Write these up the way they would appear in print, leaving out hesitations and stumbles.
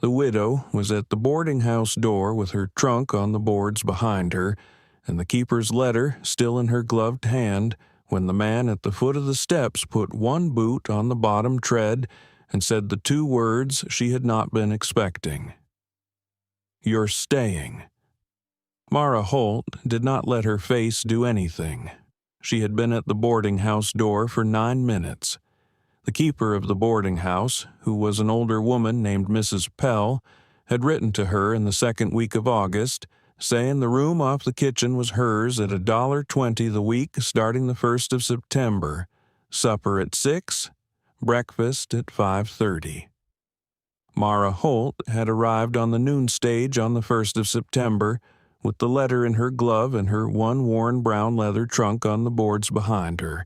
The widow was at the boarding-house door with her trunk on the boards behind her, and the keeper's letter still in her gloved hand, when the man at the foot of the steps put one boot on the bottom tread and said the two words she had not been expecting. "You're staying." Mara Holt did not let her face do anything. She had been at the boarding-house door for 9 minutes. The keeper of the boarding-house, who was an older woman named Mrs. Pell, had written to her in the second week of August, saying the room off the kitchen was hers at $1.20 the week starting the 1st of September, supper at 6, breakfast at 5:30. Mara Holt had arrived on the noon stage on the 1st of September, with the letter in her glove and her one worn brown leather trunk on the boards behind her,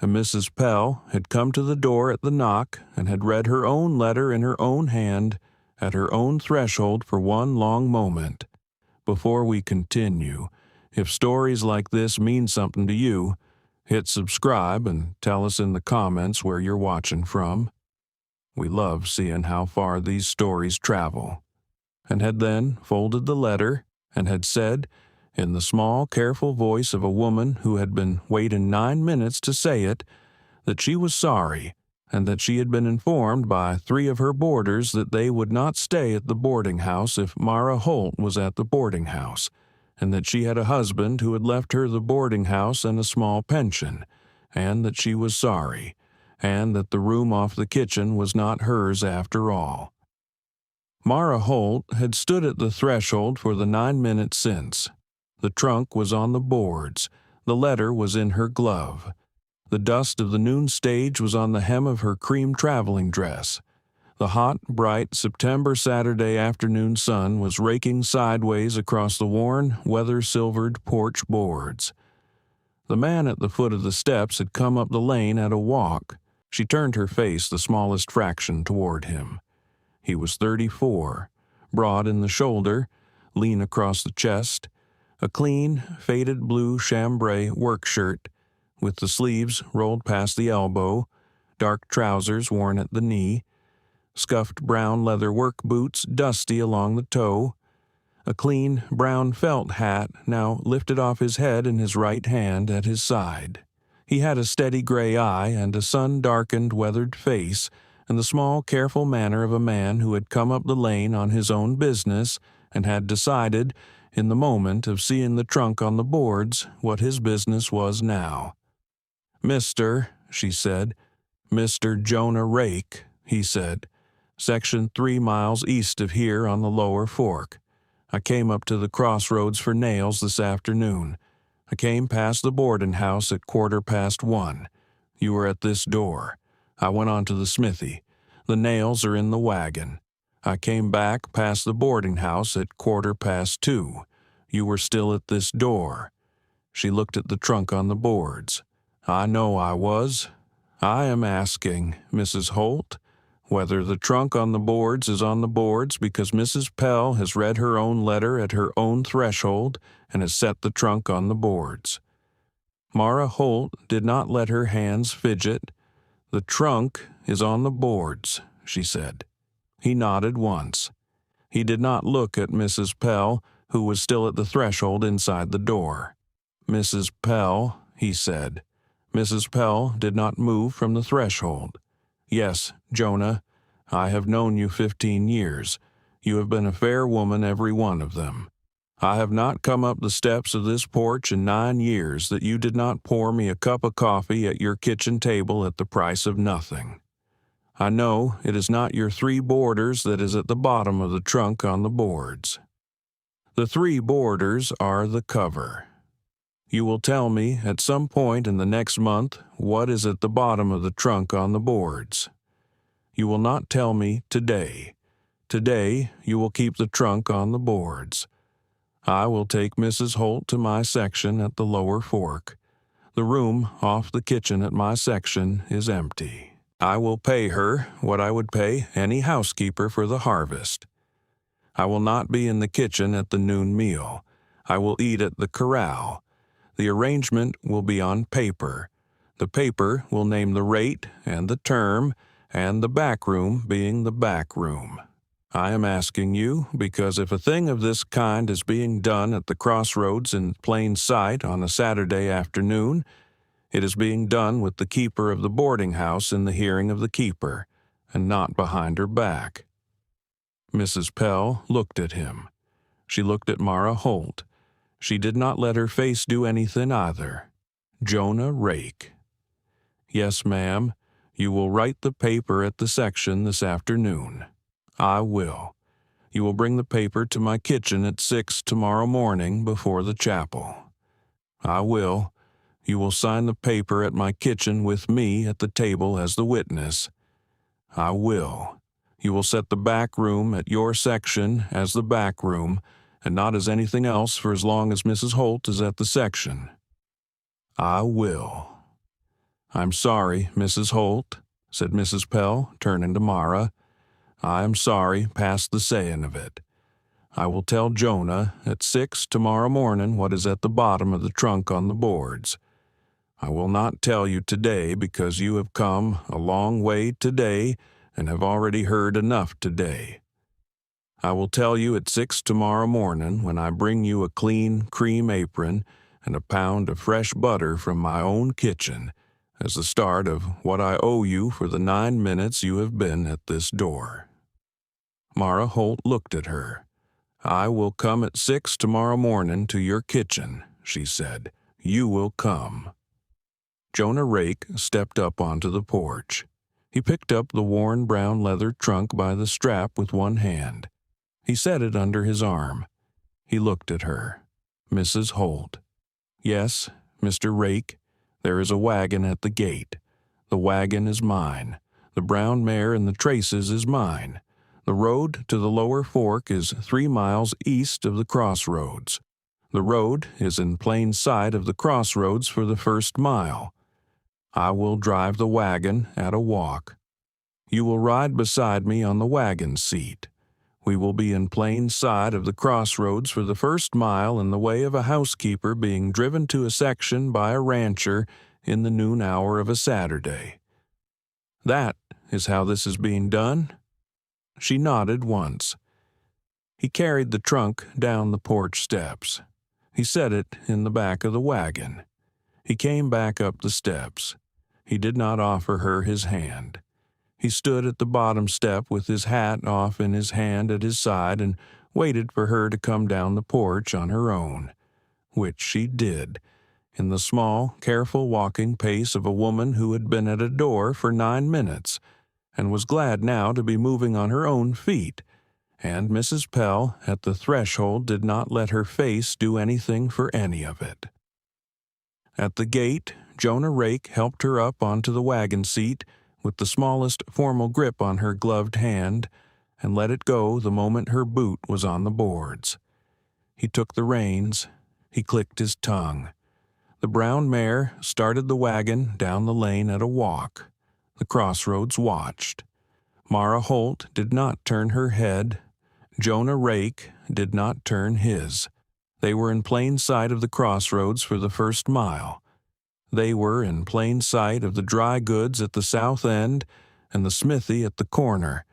and Mrs. Pell had come to the door at the knock and had read her own letter in her own hand at her own threshold for one long moment. Before we continue, if stories like this mean something to you, hit subscribe and tell us in the comments where you're watching from. We love seeing how far these stories travel. And had then folded the letter and had said, in the small, careful voice of a woman who had been waiting 9 minutes to say it, that she was sorry, and that she had been informed by 3 of her boarders that they would not stay at the boarding-house if Mara Holt was at the boarding-house, and that she had a husband who had left her the boarding-house and a small pension, and that she was sorry, and that the room off the kitchen was not hers after all. Mara Holt had stood at the threshold for the 9 minutes since. The trunk was on the boards. The letter was in her glove. The dust of the noon stage was on the hem of her cream traveling dress. The hot, bright September Saturday afternoon sun was raking sideways across the worn, weather-silvered porch boards. The man at the foot of the steps had come up the lane at a walk. She turned her face the smallest fraction toward him. He was 34, broad in the shoulder, lean across the chest, a clean, faded blue chambray work shirt, with the sleeves rolled past the elbow, dark trousers worn at the knee, scuffed brown leather work boots dusty along the toe, a clean brown felt hat now lifted off his head in his right hand at his side. He had a steady gray eye and a sun-darkened, weathered face, and the small, careful manner of a man who had come up the lane on his own business and had decided, in the moment of seeing the trunk on the boards, what his business was now. "Mr.," she said. "Mr. Jonah Rake," he said. "Section 3 miles east of here on the lower fork. I came up to the crossroads for nails this afternoon. I came past the boarding house at 1:15. You were at this door. I went on to the smithy. The nails are in the wagon. I came back past the boarding house at 2:15. You were still at this door." She looked at the trunk on the boards. "I know I was. I am asking, Mrs. Holt, whether the trunk on the boards is on the boards because Mrs. Pell has read her own letter at her own threshold and has set the trunk on the boards." Mara Holt did not let her hands fidget. "The trunk is on the boards," she said. He nodded once. He did not look at Mrs. Pell, who was still at the threshold inside the door. "Mrs. Pell," he said. Mrs. Pell did not move from the threshold. "Yes, Jonah, I have known you 15 years. You have been a fair woman, every one of them. I have not come up the steps of this porch in 9 years that you did not pour me a cup of coffee at your kitchen table at the price of nothing. I know it is not your 3 boarders that is at the bottom of the trunk on the boards. The 3 boarders are the cover. You will tell me at some point in the next month what is at the bottom of the trunk on the boards. You will not tell me today. Today you will keep the trunk on the boards. I will take Mrs. Holt to my section at the lower fork. The room off the kitchen at my section is empty. I will pay her what I would pay any housekeeper for the harvest. I will not be in the kitchen at the noon meal. I will eat at the corral. The arrangement will be on paper. The paper will name the rate and the term, and the back room being the back room. I am asking you because if a thing of this kind is being done at the crossroads in plain sight on a Saturday afternoon, it is being done with the keeper of the boarding house in the hearing of the keeper, and not behind her back." Mrs. Pell looked at him. She looked at Mara Holt. She did not let her face do anything either. Jonah Rake. "Yes, ma'am. You will write the paper at the section this afternoon." "I will. You will bring the paper to my kitchen at 6 tomorrow morning before the chapel." "I will. You will sign the paper at my kitchen with me at the table as the witness." "I will. You will set the back room at your section as the back room, and not as anything else for as long as Mrs. Holt is at the section." "I will." "I'm sorry, Mrs. Holt," said Mrs. Pell, turning to Mara. "I am sorry past the saying of it. I will tell Jonah at 6 tomorrow morning what is at the bottom of the trunk on the boards. I will not tell you today because you have come a long way today and have already heard enough today. I will tell you at 6 tomorrow morning when I bring you a clean cream apron and a pound of fresh butter from my own kitchen as the start of what I owe you for the 9 minutes you have been at this door." Mara Holt looked at her. "I will come at 6 tomorrow morning to your kitchen," she said. "You will come." Jonah Rake stepped up onto the porch. He picked up the worn brown leather trunk by the strap with one hand. He set it under his arm. He looked at her. "Mrs. Holt." "Yes, Mr. Rake. There is a wagon at the gate. The wagon is mine. The brown mare and the traces is mine. The road to the lower fork is 3 miles east of the crossroads. The road is in plain sight of the crossroads for the first mile. I will drive the wagon at a walk. You will ride beside me on the wagon seat. We will be in plain sight of the crossroads for the first mile in the way of a housekeeper being driven to a section by a rancher in the noon hour of a Saturday. That is how this is being done?" She nodded once. He carried the trunk down the porch steps. He set it in the back of the wagon. He came back up the steps. He did not offer her his hand. He stood at the bottom step with his hat off in his hand at his side and waited for her to come down the porch on her own, which she did, in the small, careful walking pace of a woman who had been at a door for 9 minutes and was glad now to be moving on her own feet, and Mrs. Pell at the threshold did not let her face do anything for any of it. At the gate, Jonah Rake helped her up onto the wagon seat with the smallest formal grip on her gloved hand and let it go the moment her boot was on the boards. He took the reins. He clicked his tongue. The brown mare started the wagon down the lane at a walk. The crossroads watched. Mara Holt did not turn her head. Jonah Rake did not turn his. They were in plain sight of the crossroads for the first mile. They were in plain sight of the dry goods at the south end and the smithy at the corner,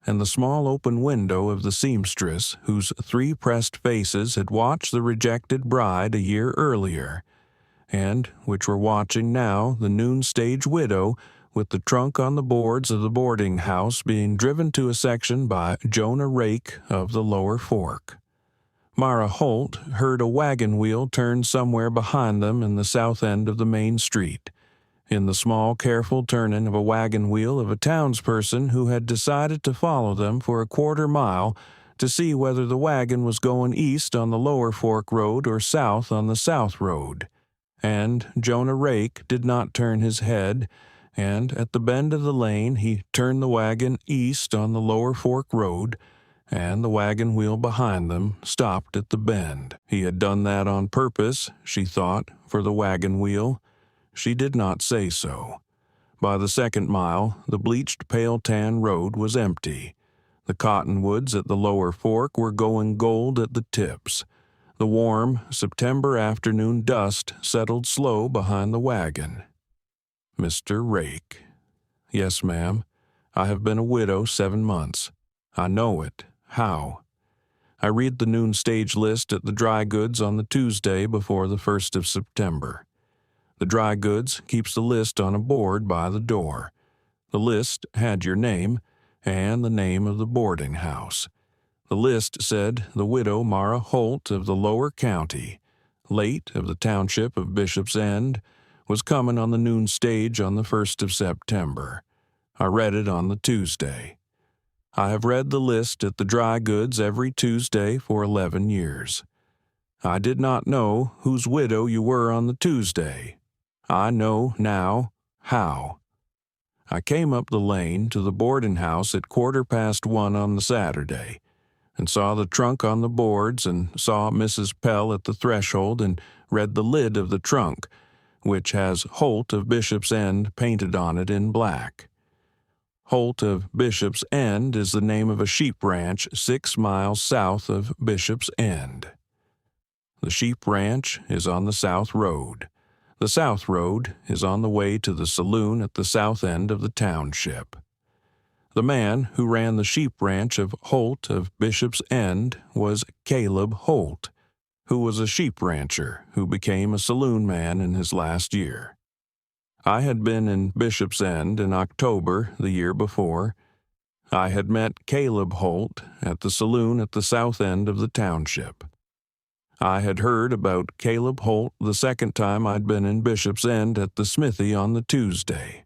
and the small open window of the seamstress whose 3 pressed faces had watched the rejected bride a year earlier, and which were watching now the noon-stage widow with the trunk on the boards of the boarding house being driven to a section by Jonah Rake of the lower fork. Mara Holt heard a wagon wheel turn somewhere behind them in the south end of the main street, in the small, careful turning of a wagon wheel of a townsperson who had decided to follow them for a quarter mile to see whether the wagon was going east on the lower fork road or south on the south road. And Jonah Rake did not turn his head, and at the bend of the lane he turned the wagon east on the lower fork road, and the wagon wheel behind them stopped at the bend. He had done that on purpose, she thought, for the wagon wheel. She did not say so. By the second mile, the bleached pale tan road was empty. The cottonwoods at the lower fork were going gold at the tips. The warm September afternoon dust settled slow behind the wagon. "Mr. Rake." "Yes, ma'am. I have been a widow 7 months. I know it. How? I read the noon stage list at the dry goods on the Tuesday before the 1st of September. The dry goods keeps the list on a board by the door. The list had your name and the name of the boarding house. The list said the widow Mara Holt of the Lower County, late of the township of Bishop's End, was coming on the noon stage on the 1st of September. I read it on the Tuesday. I have read the list at the dry goods every Tuesday for 11 years. I did not know whose widow you were on the Tuesday. I know now how. I came up the lane to the boarding house at 1:15 on the Saturday, and saw the trunk on the boards and saw Mrs. Pell at the threshold and read the lid of the trunk, which has Holt of Bishop's End painted on it in black. Holt of Bishop's End is the name of a sheep ranch 6 miles south of Bishop's End. The sheep ranch is on the South Road. The South Road is on the way to the saloon at the south end of the township. The man who ran the sheep ranch of Holt of Bishop's End was Caleb Holt, who was a sheep rancher who became a saloon man in his last year. I had been in Bishop's End in October the year before. I had met Caleb Holt at the saloon at the south end of the township. I had heard about Caleb Holt the second time I'd been in Bishop's End at the smithy on the Tuesday.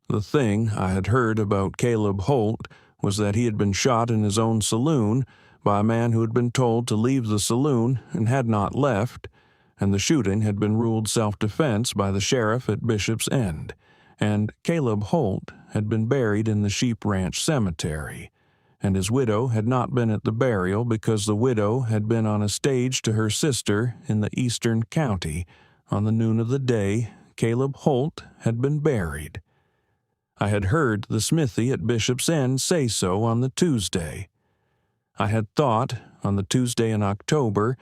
The thing I had heard about Caleb Holt was that he had been shot in his own saloon by a man who had been told to leave the saloon and had not left, and the shooting had been ruled self-defense by the sheriff at Bishop's End, and Caleb Holt had been buried in the sheep ranch cemetery, and his widow had not been at the burial because the widow had been on a stage to her sister in the eastern county on the noon of the day Caleb Holt had been buried. I had heard the smithy at Bishop's End say so on the Tuesday. I had thought, on the Tuesday in October,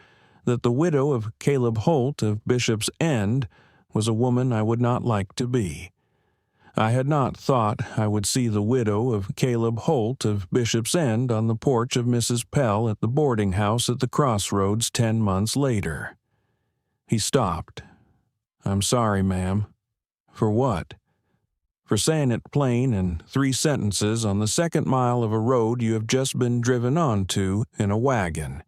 that the widow of Caleb Holt of Bishop's End was a woman I would not like to be. I had not thought I would see the widow of Caleb Holt of Bishop's End on the porch of Mrs. Pell at the boarding house at the crossroads 10 months later. He stopped. "I'm sorry, ma'am." "For what?" "For saying it plain in 3 sentences on the 2nd mile of a road you have just been driven onto in a wagon.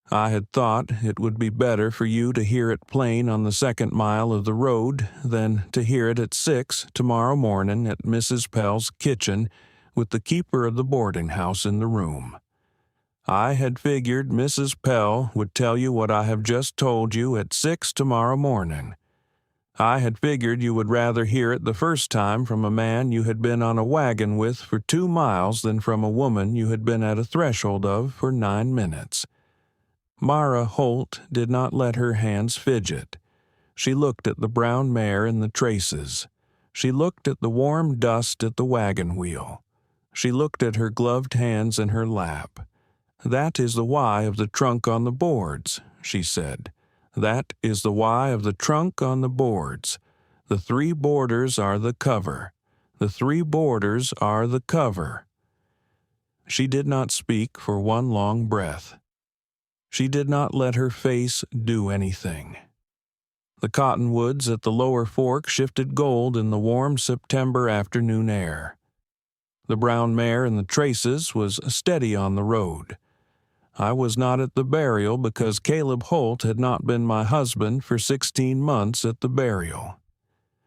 I had thought it would be better for you to hear it plain on the 2nd mile of the road than to hear it at 6 tomorrow morning at Mrs. Pell's kitchen with the keeper of the boarding house in the room. I had figured Mrs. Pell would tell you what I have just told you at 6 tomorrow morning. I had figured you would rather hear it the first time from a man you had been on a wagon with for 2 miles than from a woman you had been at a threshold of for 9 minutes. Mara Holt did not let her hands fidget. She looked at the brown mare in the traces. She looked at the warm dust at the wagon wheel. She looked at her gloved hands in her lap. "That is the why of the trunk on the boards," she said. "That is the why of the trunk on the boards. The 3 borders are the cover. The 3 borders are the cover." She did not speak for one long breath. She did not let her face do anything. The cottonwoods at the lower fork shifted gold in the warm September afternoon air. The brown mare in the traces was steady on the road. I was not at the burial because Caleb Holt had not been my husband for 16 months at the burial.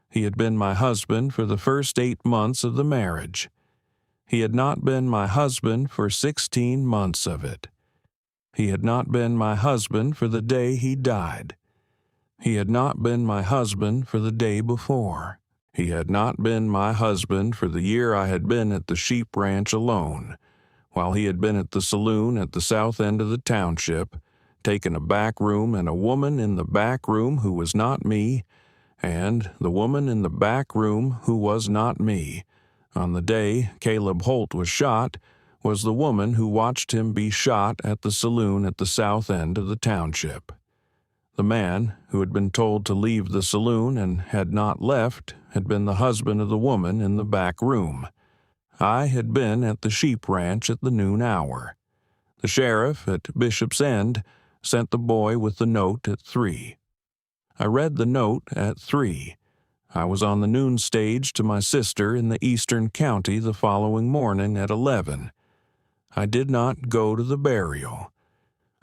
He had been my husband for the first 8 months of the marriage. He had not been my husband for 16 months of it. He had not been my husband for the day he died. He had not been my husband for the day before. He had not been my husband for the year I had been at the sheep ranch alone, while he had been at the saloon at the south end of the township, taken a back room and a woman in the back room who was not me, and the woman in the back room who was not me, on the day Caleb Holt was shot, was the woman who watched him be shot at the saloon at the south end of the township. The man who had been told to leave the saloon and had not left had been the husband of the woman in the back room. I had been at the sheep ranch at the noon hour. The sheriff at Bishop's End sent the boy with the note at 3. I read the note at 3. I was on the noon stage to my sister in the eastern county the following morning at 11. I did not go to the burial.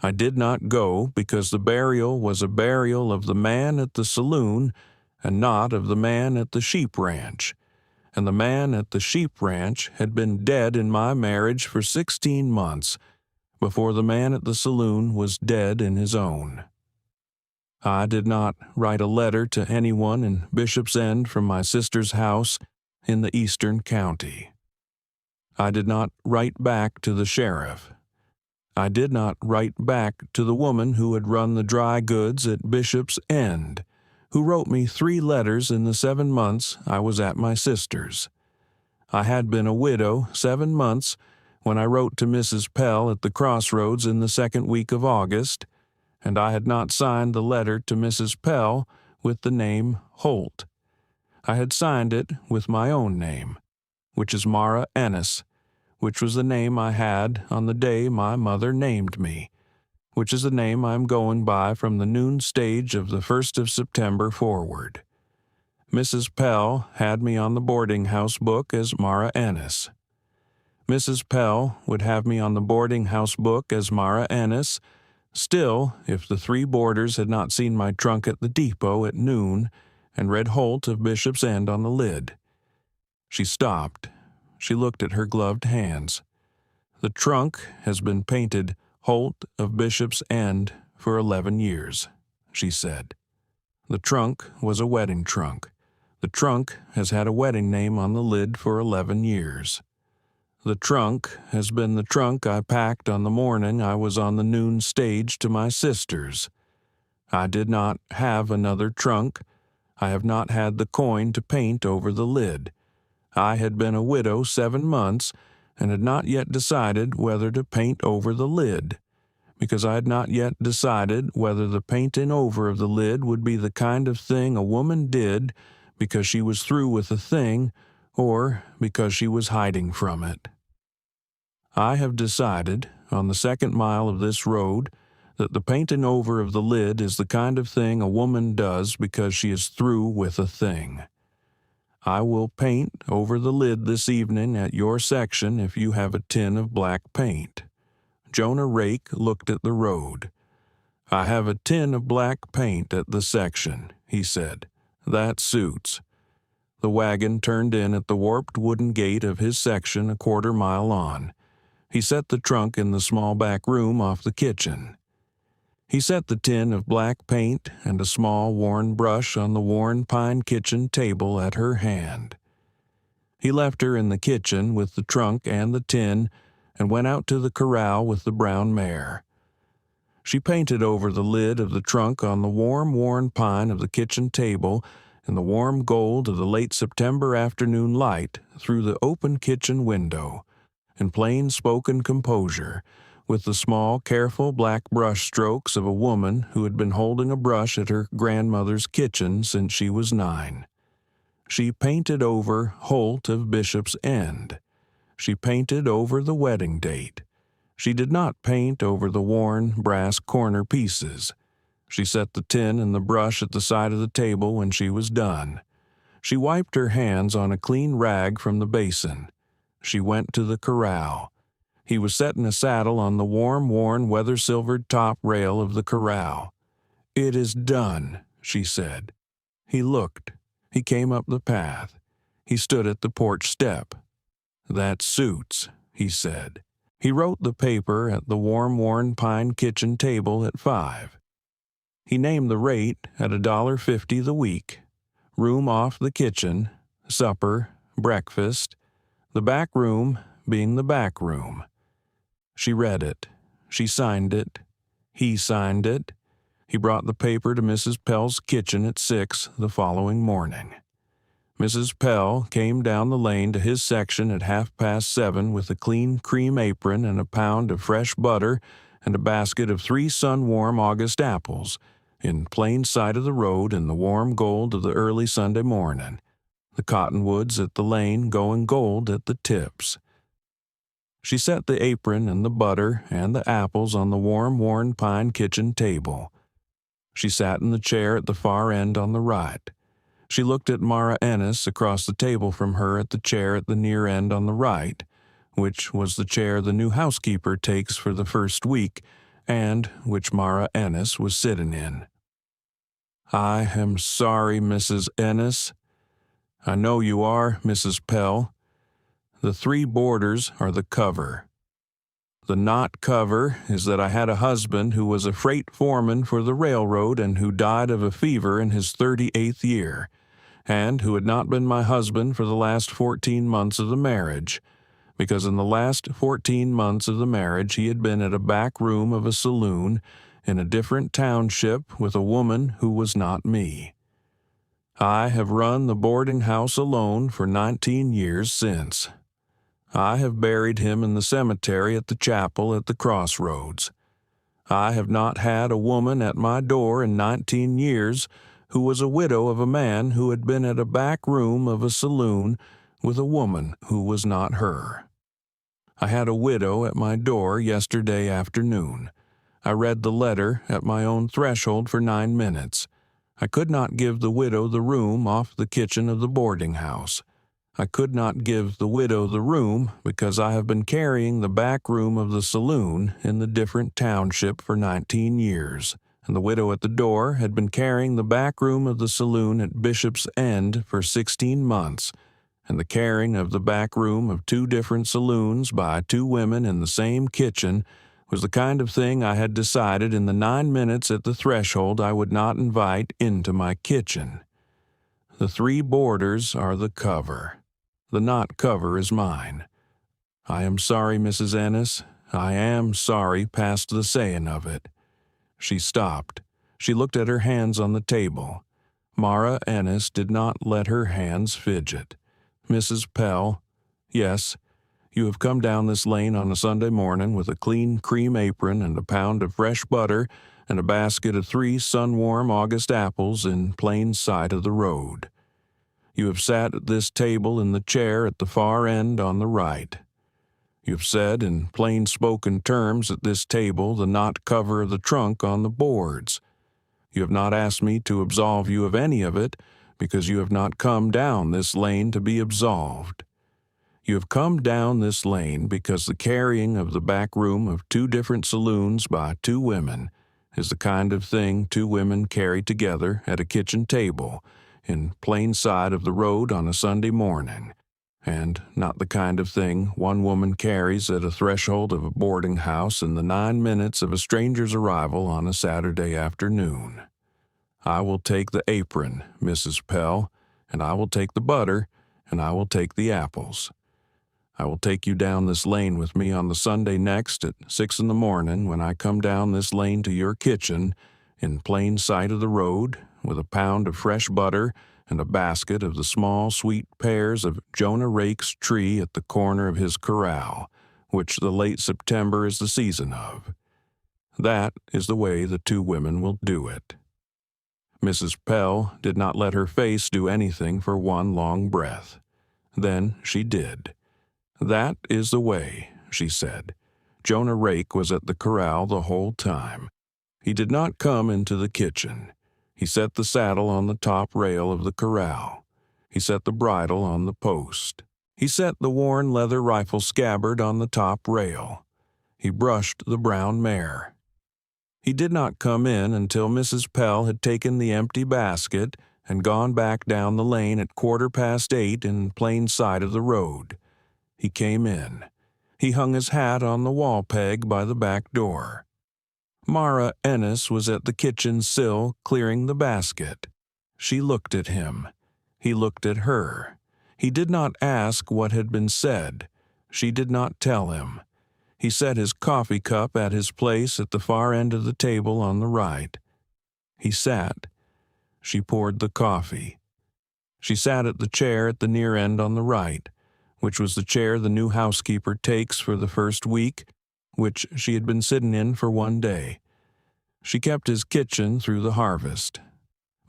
I did not go because the burial was a burial of the man at the saloon and not of the man at the sheep ranch. And the man at the sheep ranch had been dead in my marriage for 16 months before the man at the saloon was dead in his own. I did not write a letter to anyone in Bishop's End from my sister's house in the eastern county. I did not write back to the sheriff. I did not write back to the woman who had run the dry goods at Bishop's End, who wrote me 3 letters in the 7 months I was at my sister's. I had been a widow 7 months when I wrote to Mrs. Pell at the crossroads in the 2nd week of August, and I had not signed the letter to Mrs. Pell with the name Holt. I had signed it with my own name, which is Mara Ennis, which was the name I had on the day my mother named me, which is the name I am going by from the noon stage of the 1st of September forward. Mrs. Pell had me on the boarding house book as Mara Ennis. Mrs. Pell would have me on the boarding house book as Mara Ennis. Still, if the 3 boarders had not seen my trunk at the depot at noon and read Holt of Bishop's End on the lid. She stopped. She looked at her gloved hands. The trunk has been painted Holt of Bishop's End for 11 years, she said. The trunk was a wedding trunk. The trunk has had a wedding name on the lid for 11 years. The trunk has been the trunk I packed on the morning I was on the noon stage to my sister's. I did not have another trunk. I have not had the coin to paint over the lid. I had been a widow 7 months and had not yet decided whether to paint over the lid, because I had not yet decided whether the painting over of the lid would be the kind of thing a woman did because she was through with a thing or because she was hiding from it. I have decided, on the 2nd mile of this road, that the painting over of the lid is the kind of thing a woman does because she is through with a thing. I will paint over the lid this evening at your section if you have a tin of black paint. Jonah Rake looked at the road. I have a tin of black paint at the section, he said. That suits. The wagon turned in at the warped wooden gate of his section a 1/4 mile on. He set the trunk in the small back room off the kitchen. He set the tin of black paint and a small worn brush on the worn pine kitchen table at her hand. He left her in the kitchen with the trunk and the tin and went out to the corral with the brown mare. She painted over the lid of the trunk on the warm worn pine of the kitchen table and the warm gold of the late September afternoon light through the open kitchen window, in plain-spoken composure, with the small, careful black brush strokes of a woman who had been holding a brush at her grandmother's kitchen since she was 9. She painted over Holt of Bishop's End. She painted over the wedding date. She did not paint over the worn brass corner pieces. She set the tin and the brush at the side of the table when she was done. She wiped her hands on a clean rag from the basin. She went to the corral. He was set in a saddle on the warm, worn, weather-silvered top rail of the corral. "It is done," she said. He looked. He came up the path. He stood at the porch step. "That suits," he said. He wrote the paper at the warm, worn pine kitchen table at 5. He named the rate at $1.50 the week. Room off the kitchen, supper, breakfast, the back room being the back room. She read it. She signed it. He signed it. He brought the paper to Mrs. Pell's kitchen at 6 the following morning. Mrs. Pell came down the lane to his section at 7:30 with a clean cream apron and a pound of fresh butter and a basket of 3 sun-warm August apples, in plain sight of the road in the warm gold of the early Sunday morning. the cottonwoods at the lane going gold at the tips. She set the apron and the butter and the apples on the warm, worn pine kitchen table. She sat in the chair at the far end on the right. She looked at Mara Ennis across the table from her at the chair at the near end on the right, which was the chair the new housekeeper takes for the first week, and which Mara Ennis was sitting in. "I am sorry, Mrs. Ennis." "I know you are, Mrs. Pell. The 3 borders are the cover. The not cover is that I had a husband who was a freight foreman for the railroad and who died of a fever in his 38th year, and who had not been my husband for the last 14 months of the marriage, because in the last 14 months of the marriage he had been at a back room of a saloon in a different township with a woman who was not me. I have run the boarding house alone for 19 years since. I have buried him in the cemetery at the chapel at the crossroads. I have not had a woman at my door in 19 years who was a widow of a man who had been at a back room of a saloon with a woman who was not her. I had a widow at my door yesterday afternoon. I read the letter at my own threshold for 9 minutes. I could not give the widow the room off the kitchen of the boarding house. I could not give the widow the room because I have been carrying the back room of the saloon in the different township for 19 years, and the widow at the door had been carrying the back room of the saloon at Bishop's End for 16 months, and the carrying of the back room of 2 different saloons by 2 women in the same kitchen was the kind of thing I had decided in the 9 minutes at the threshold I would not invite into my kitchen. The 3 borders are the cover. The not cover is mine. I am sorry, Mrs. Ennis. I am sorry past the saying of it." She stopped. She looked at her hands on the table. Mara Ennis did not let her hands fidget. "Mrs. Pell, yes, you have come down this lane on a Sunday morning with a clean cream apron and a pound of fresh butter and a basket of 3 sun-warm August apples in plain sight of the road. You have sat at this table in the chair at the far end on the right. You have said in plain-spoken terms at this table the not cover of the trunk on the boards. You have not asked me to absolve you of any of it, because you have not come down this lane to be absolved. You have come down this lane because the carrying of the back room of 2 different saloons by 2 women is the kind of thing 2 women carry together at a kitchen table in plain sight of the road on a Sunday morning, and not the kind of thing 1 woman carries at a threshold of a boarding house in the 9 minutes of a stranger's arrival on a Saturday afternoon. I will take the apron, Mrs. Pell, and I will take the butter, and I will take the apples. I will take you down this lane with me on the Sunday next at 6 in the morning when I come down this lane to your kitchen in plain sight of the road with a pound of fresh butter and a basket of the small sweet pears of Jonah Rake's tree at the corner of his corral, which the late September is the season of. That is the way the 2 women will do it." Mrs. Pell did not let her face do anything for 1 long breath. Then she did. "That is the way," she said. "Jonah Rake was at the corral the whole time. He did not come into the kitchen. He set the saddle on the top rail of the corral. He set the bridle on the post. He set the worn leather rifle scabbard on the top rail. He brushed the brown mare. He did not come in until Mrs. Pell had taken the empty basket and gone back down the lane at 8:15 in plain sight of the road. He came in. He hung his hat on the wall peg by the back door. Mara Ennis was at the kitchen sill clearing the basket. She looked at him. He looked at her. He did not ask what had been said. She did not tell him. He set his coffee cup at his place at the far end of the table on the right. He sat. She poured the coffee. She sat at the chair at the near end on the right, which was the chair the new housekeeper takes for the first week, which she had been sitting in for 1 day. She kept his kitchen through the harvest.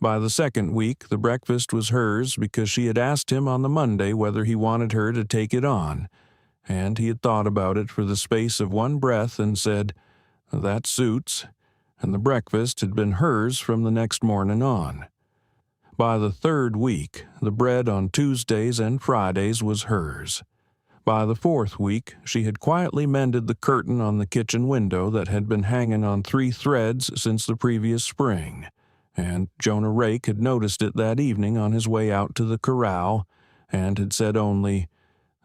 By the second week, the breakfast was hers because she had asked him on the Monday whether he wanted her to take it on, and he had thought about it for the space of one breath and said, "That suits," and the breakfast had been hers from the next morning on. By the third week, the bread on Tuesdays and Fridays was hers. By the fourth week, she had quietly mended the curtain on the kitchen window that had been hanging on 3 threads since the previous spring, and Jonah Rake had noticed it that evening on his way out to the corral, and had said only,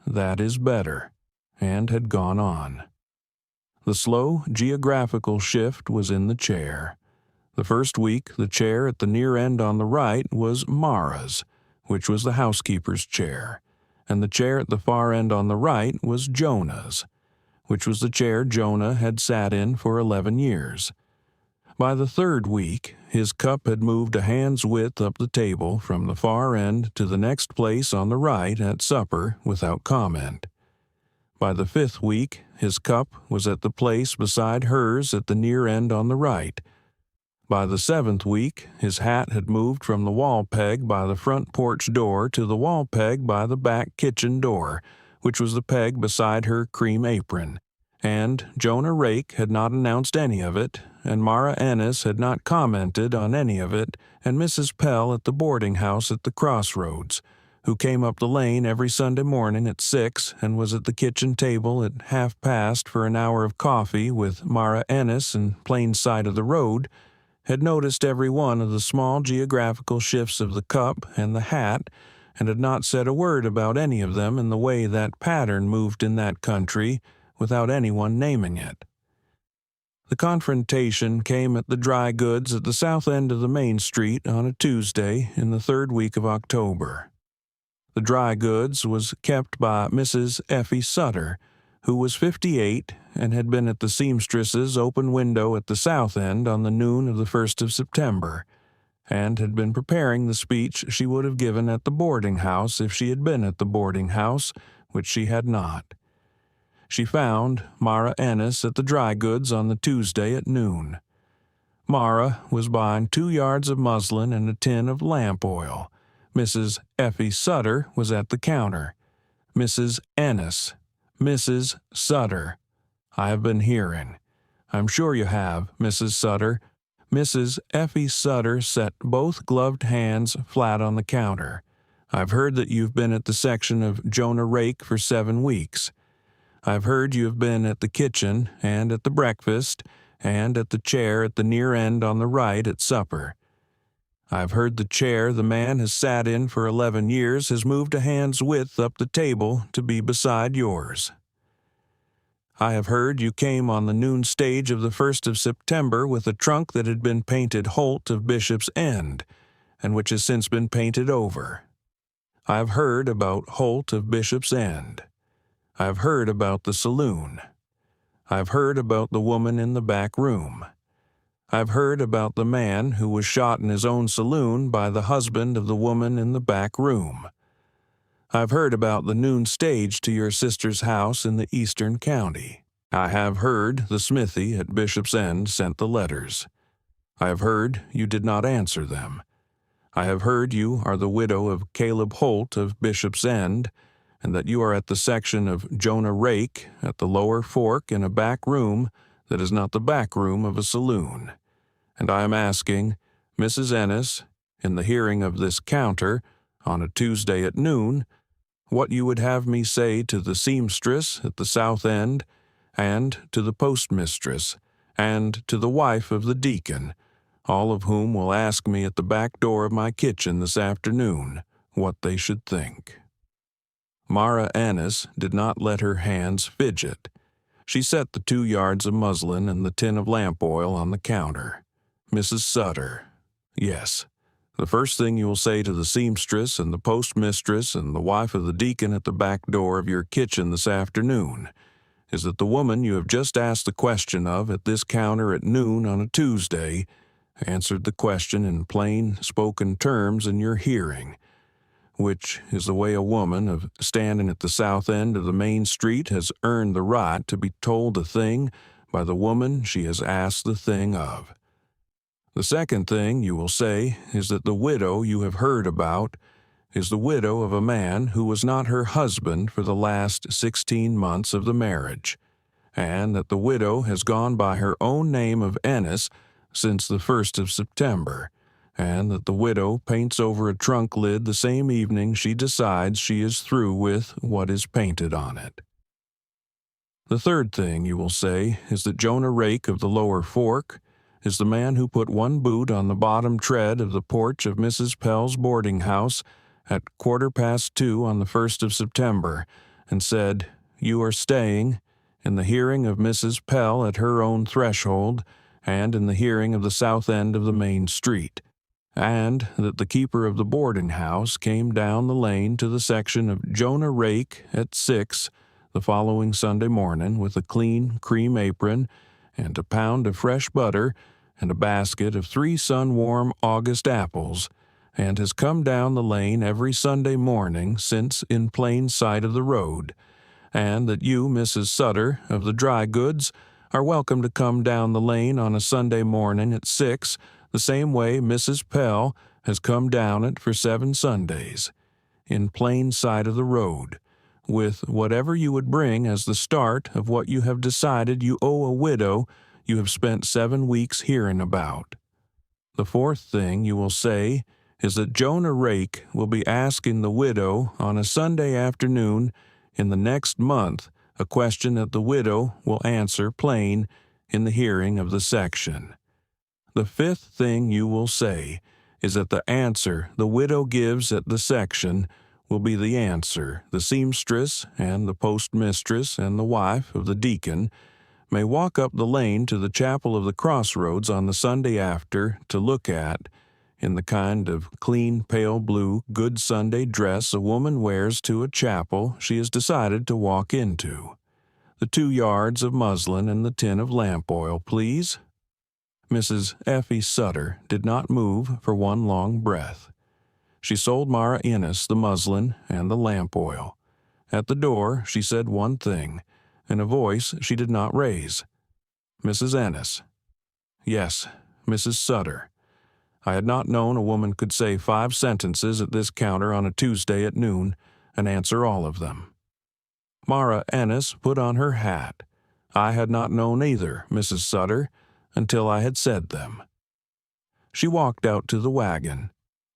"That is better," and had gone on. The slow, geographical shift was in the chair. The first week, the chair at the near end on the right was Mara's, which was the housekeeper's chair, and the chair at the far end on the right was Jonah's, which was the chair Jonah had sat in for 11 years. By the third week, his cup had moved a hand's width up the table from the far end to the next place on the right at supper without comment. By the fifth week, his cup was at the place beside hers at the near end on the right. By the seventh week, his hat had moved from the wall peg by the front porch door to the wall peg by the back kitchen door, which was the peg beside her cream apron, and Jonah Rake had not announced any of it, and Mara Ennis had not commented on any of it, and Mrs. Pell at the boarding house at the crossroads, who came up the lane every Sunday morning at 6 and was at the kitchen table at 1/2 for an hour of coffee with Mara Ennis in plain sight of the road, had noticed every one of the small geographical shifts of the cup and the hat, and had not said a word about any of them in the way that pattern moved in that country without anyone naming it. The confrontation came at the dry goods at the south end of the main street on a Tuesday in the third week of October. The dry goods was kept by Mrs. Effie Sutter, who was 58 and had been at the seamstress's open window at the south end on the noon of the 1st of September, and had been preparing the speech she would have given at the boarding house if she had been at the boarding house, which she had not. She found Mara Ennis at the dry goods on the Tuesday at noon. Mara was buying 2 yards of muslin and a tin of lamp oil. Mrs. Effie Sutter was at the counter. Mrs. Ennis. Mrs. Sutter. I have been hearing. I'm sure you have, Mrs. Sutter. Mrs. Effie Sutter set both gloved hands flat on the counter. I've heard that you've been at the section of Jonah Rake for 7 weeks. I've heard you have been at the kitchen, and at the breakfast, and at the chair at the near end on the right at supper. I've heard the chair the man has sat in for 11 years has moved a hand's width up the table to be beside yours. I have heard you came on the noon stage of the 1st of September with a trunk that had been painted Holt of Bishop's End, and which has since been painted over. I have heard about Holt of Bishop's End. I have heard about the saloon. I have heard about the woman in the back room. I've heard about the man who was shot in his own saloon by the husband of the woman in the back room. I've heard about the noon stage to your sister's house in the eastern county. I have heard the smithy at Bishop's End sent the letters. I have heard you did not answer them. I have heard you are the widow of Caleb Holt of Bishop's End, and that you are at the section of Jonah Rake at the lower fork in a back room that is not the back room of a saloon. And I am asking, Mrs. Ennis, in the hearing of this counter, on a Tuesday at noon, what you would have me say to the seamstress at the south end, and to the postmistress, and to the wife of the deacon, all of whom will ask me at the back door of my kitchen this afternoon what they should think. Mara Ennis did not let her hands fidget. She set the 2 yards of muslin and the tin of lamp oil on the counter. Mrs. Sutter. Yes. The first thing you will say to the seamstress and the postmistress and the wife of the deacon at the back door of your kitchen this afternoon is that the woman you have just asked the question of at this counter at noon on a Tuesday answered the question in plain spoken terms in your hearing, which is the way a woman of standing at the south end of the main street has earned the right to be told a thing by the woman she has asked the thing of. The second thing you will say is that the widow you have heard about is the widow of a man who was not her husband for the last 16 months of the marriage, and that the widow has gone by her own name of Ennis since the 1st of September, and that the widow paints over a trunk lid the same evening she decides she is through with what is painted on it. The third thing you will say is that Jonah Rake of the Lower Fork is the man who put one boot on the bottom tread of the porch of Mrs. Pell's boarding house at 2:15 on the 1st of September, and said, "You are staying," in the hearing of Mrs. Pell at her own threshold, and in the hearing of the south end of the main street, and that the keeper of the boarding house came down the lane to the section of Jonah Rake at 6 the following Sunday morning with a clean cream apron and a pound of fresh butter and a basket of 3 sun-warm August apples, and has come down the lane every Sunday morning since in plain sight of the road, and that you, Mrs. Sutter, of the dry goods, are welcome to come down the lane on a Sunday morning at 6, the same way Mrs. Pell has come down it for 7 Sundays, in plain sight of the road, with whatever you would bring as the start of what you have decided you owe a widow you have spent 7 weeks hearing about. The fourth thing you will say is that Jonah Rake will be asking the widow on a Sunday afternoon in the next month a question that the widow will answer plain in the hearing of the section. The fifth thing you will say is that the answer the widow gives at the section will be the answer the seamstress and the postmistress and the wife of the deacon may walk up the lane to the chapel of the crossroads on the Sunday after to look at, in the kind of clean pale blue Good Sunday dress a woman wears to a chapel she has decided to walk into. The 2 yards of muslin and the tin of lamp oil, please. Mrs. Effie Sutter did not move for one long breath. She sold Mara Innes the muslin and the lamp oil. At the door she said one thing, in a voice she did not raise. "Mrs. Ennis." "Yes, Mrs. Sutter." I had not known a woman could say 5 sentences at this counter on a Tuesday at noon and answer all of them. Mara Ennis put on her hat. I had not known either, Mrs. Sutter, until I had said them. She walked out to the wagon.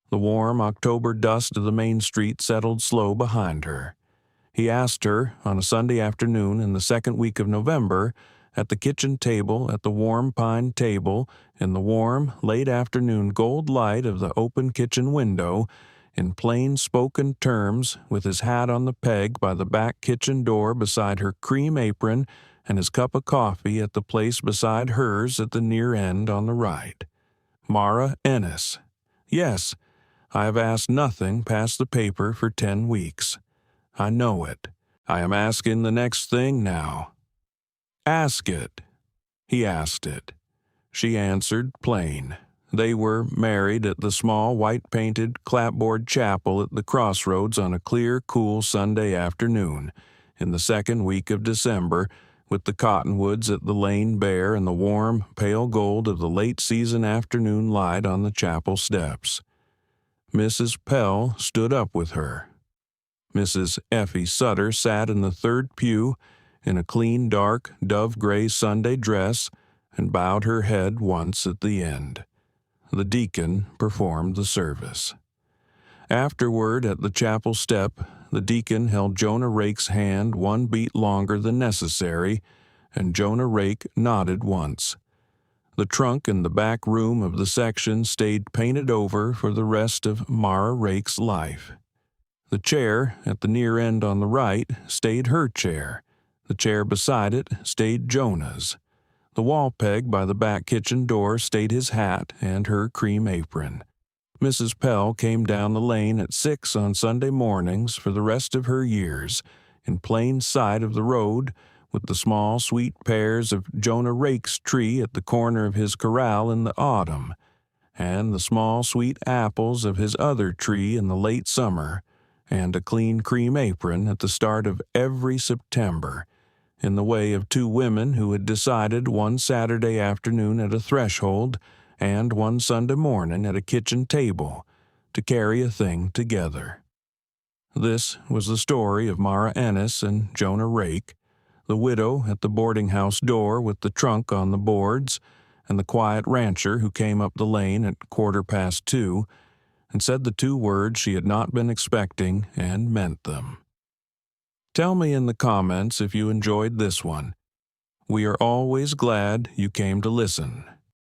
The warm October dust of the main street settled slow behind her. He asked her, on a Sunday afternoon in the second week of November, at the kitchen table at the warm pine table, in the warm, late afternoon gold light of the open kitchen window, in plain spoken terms, with his hat on the peg by the back kitchen door beside her cream apron and his cup of coffee at the place beside hers at the near end on the right. Mara Ennis. Yes, I have asked nothing past the paper for 10 weeks. I know it. I am asking the next thing now. Ask it. He asked it. She answered plain. They were married at the small white-painted clapboard chapel at the crossroads on a clear, cool Sunday afternoon, in the second week of December, with the cottonwoods at the lane bare and the warm, pale gold of the late-season afternoon light on the chapel steps. Mrs. Pell stood up with her. Mrs. Effie Sutter sat in the third pew in a clean, dark, dove-gray Sunday dress and bowed her head once at the end. The deacon performed the service. Afterward, at the chapel step, the deacon held Jonah Rake's hand 1 beat longer than necessary, and Jonah Rake nodded once. The trunk in the back room of the section stayed painted over for the rest of Mara Rake's life. The chair at the near end on the right stayed her chair. The chair beside it stayed Jonah's. The wall peg by the back kitchen door stayed his hat and her cream apron. Mrs. Pell came down the lane at 6 on Sunday mornings for the rest of her years, in plain sight of the road, with the small sweet pears of Jonah Rake's tree at the corner of his corral in the autumn, and the small sweet apples of his other tree in the late summer, and a clean cream apron at the start of every September, in the way of 2 women who had decided one Saturday afternoon at a threshold, and one Sunday morning at a kitchen table to carry a thing together. This was the story of Mara Ennis and Jonah Rake, the widow at the boarding house door with the trunk on the boards, and the quiet rancher who came up the lane at 2:15 and said the two words she had not been expecting and meant them. Tell me in the comments if you enjoyed this one. We are always glad you came to listen.